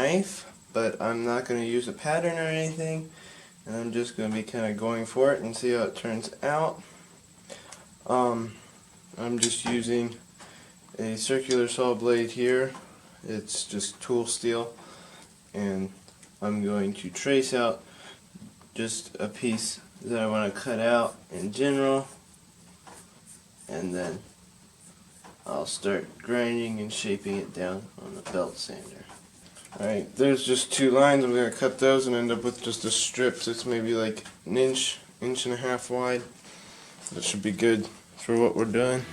knife, but I'm not going to use a pattern or anything, and I'm just going to be kind of going for it and see how it turns out. I'm just using a circular saw blade here. It's just tool steel, and I'm going to trace out just a piece that I want to cut out in general, and then I'll start grinding and shaping it down on the belt sander. Alright, there's just 2 lines. I'm going to cut those and end up with just a strip that's maybe like an inch and a half wide. That should be good for what we're doing.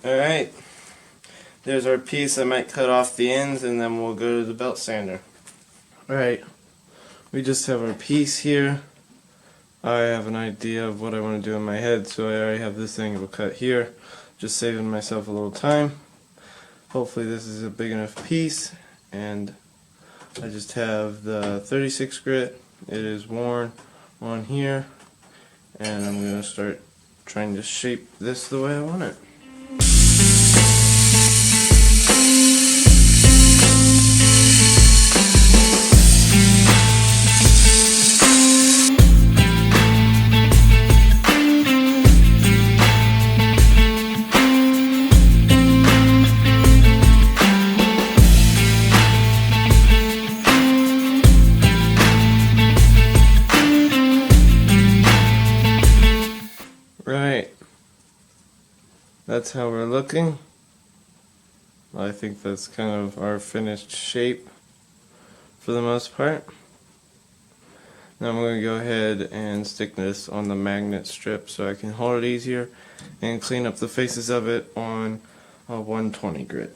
Alright, there's our piece. I might cut off the ends and then we'll go to the belt sander. Alright, we just have our piece here. I have an idea of what I want to do in my head, so I already have this angle cut here, just saving myself a little time. Hopefully this is a big enough piece, and I just have the 36 grit. It is worn on here, and I'm going to start trying to shape this the way I want it. Right, that's how we're looking. I think that's kind of our finished shape for the most part. Now I'm going to go ahead and stick this on the magnet strip so I can hold it easier and clean up the faces of it on a 120 grit.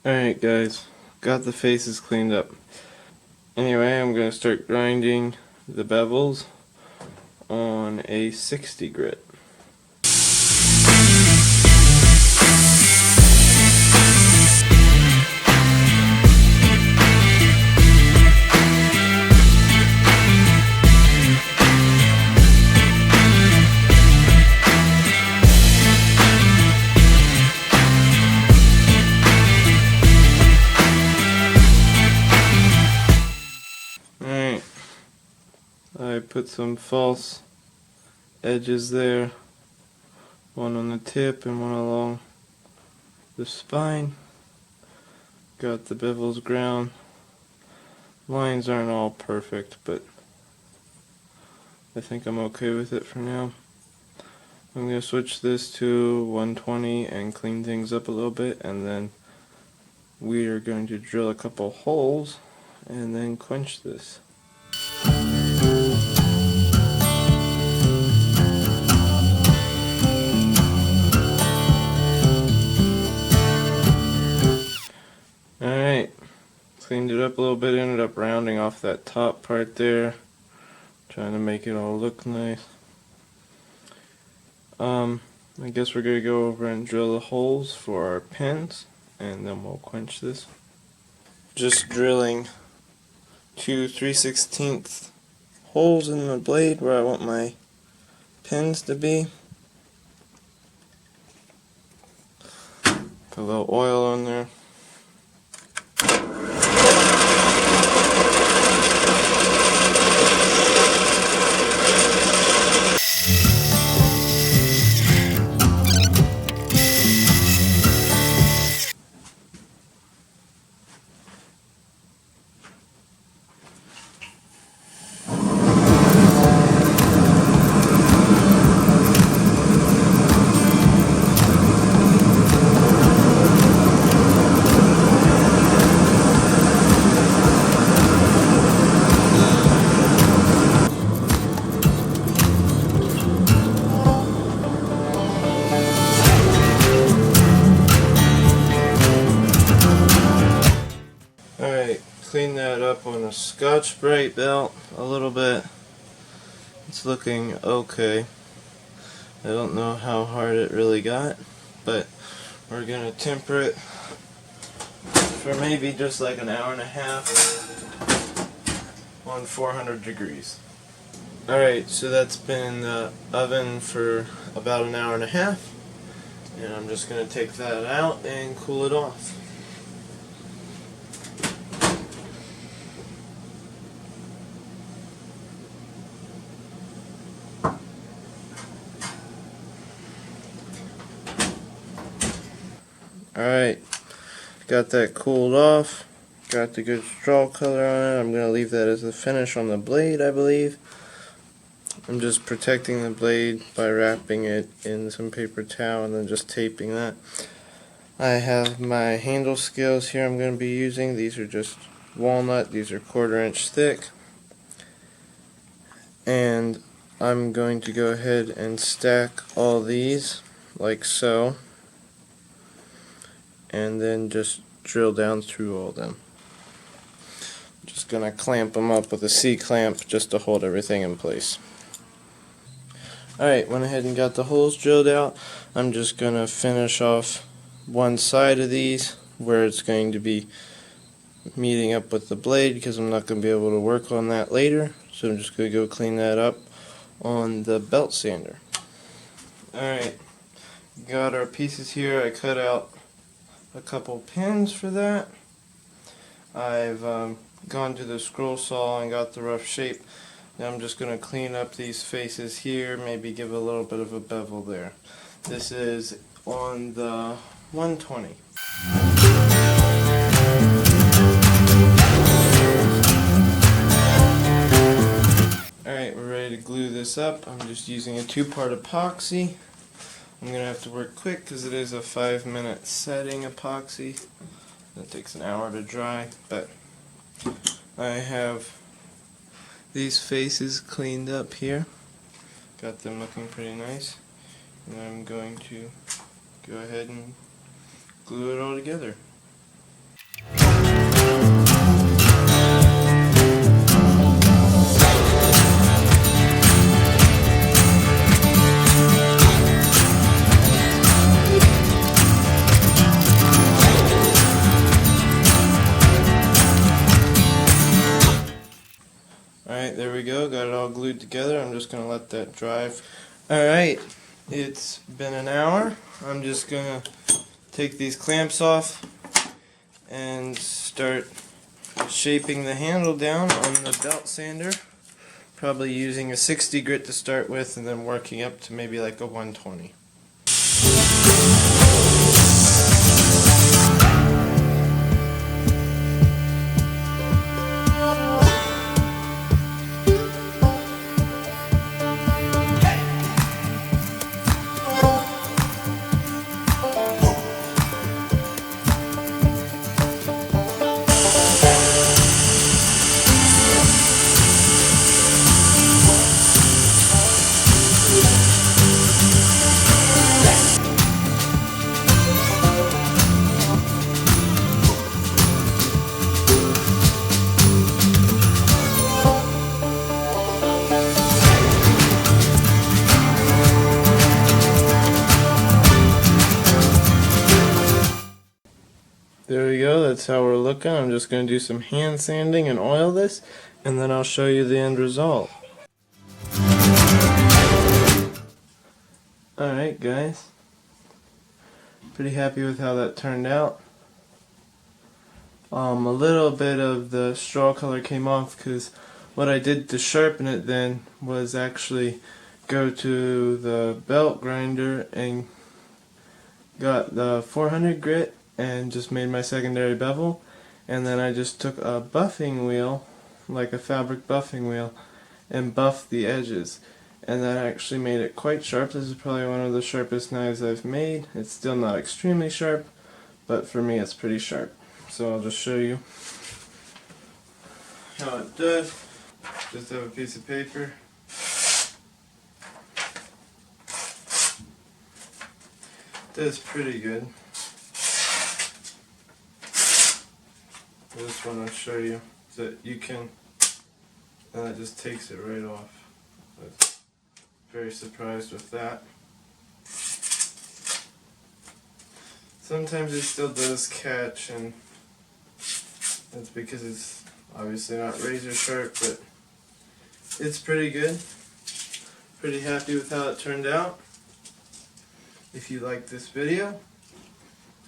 Alright guys, got the faces cleaned up. Anyway, I'm going to start grinding the bevels on a 60 grit. I put some false edges there, one on the tip and one along the spine. Got the bevels ground. Lines aren't all perfect, but I think I'm okay with it for now. I'm going to switch this to 120 and clean things up a little bit, and then we are going to drill a couple holes and then quench this. Alright, cleaned it up a little bit, ended up rounding off that top part there, trying to make it all look nice. I guess we're going to go over and drill the holes for our pins, and then we'll quench this. Just drilling 2 3/16 holes in the blade where I want my pins to be. Put a little oil on there. clean that up on a Scotch-Brite belt a little bit. It's looking okay. I don't know how hard it really got, but we're gonna temper it for maybe just like an hour and a half on 400 degrees. Alright, so that's been in the oven for about an hour and a half, and I'm just gonna take that out and cool it off. Alright, got that cooled off, got the good straw color on it. I'm going to leave that as the finish on the blade, I believe. I'm just protecting the blade by wrapping it in some paper towel and then just taping that. I have my handle scales here I'm going to be using. These are just walnut, these are 1/4 inch thick. And I'm going to go ahead and stack all these like so, and then just drill down through all of them. Just gonna clamp them up with a C-clamp just to hold everything in place. Alright, went ahead and got the holes drilled out. I'm just gonna finish off one side of these where it's going to be meeting up with the blade, because I'm not going to be able to work on that later. So I'm just going to go clean that up on the belt sander. Alright, got our pieces here. I cut out a couple pins for that. I've gone to the scroll saw and got the rough shape. Now I'm just going to clean up these faces here, maybe give a little bit of a bevel there. This is on the 120. Alright, we're ready to glue this up. I'm just using a 2-part epoxy. I'm going to have to work quick because it is a 5-minute setting epoxy. That takes an hour to dry, but I have these faces cleaned up here. Got them looking pretty nice. And I'm going to go ahead and glue it all together. Alright, there we go, got it all glued together. I'm just going to let that dry. Alright, it's been an hour. I'm just going to take these clamps off and start shaping the handle down on the belt sander. Probably using a 60 grit to start with and then working up to maybe like a 120. There we go, that's how we're looking. I'm just going to do some hand sanding and oil this, and then I'll show you the end result. Alright guys, pretty happy with how that turned out. A little bit of the straw color came off because what I did to sharpen it then was actually go to the belt grinder and got the 400 grit and just made my secondary bevel, and then I just took a buffing wheel, like a fabric buffing wheel, and buffed the edges, and that actually made it quite sharp. This is probably one of the sharpest knives I've made. It's still not extremely sharp, but for me it's pretty sharp. So I'll just show you how it does. Just have a piece of paper. Does pretty good. I just want to show you that you can, and it just takes it right off. I was very surprised with that. Sometimes it still does catch, and that's because it's obviously not razor sharp, but it's pretty good. Pretty happy with how it turned out. If you liked this video,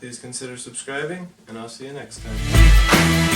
please consider subscribing, and I'll see you next time.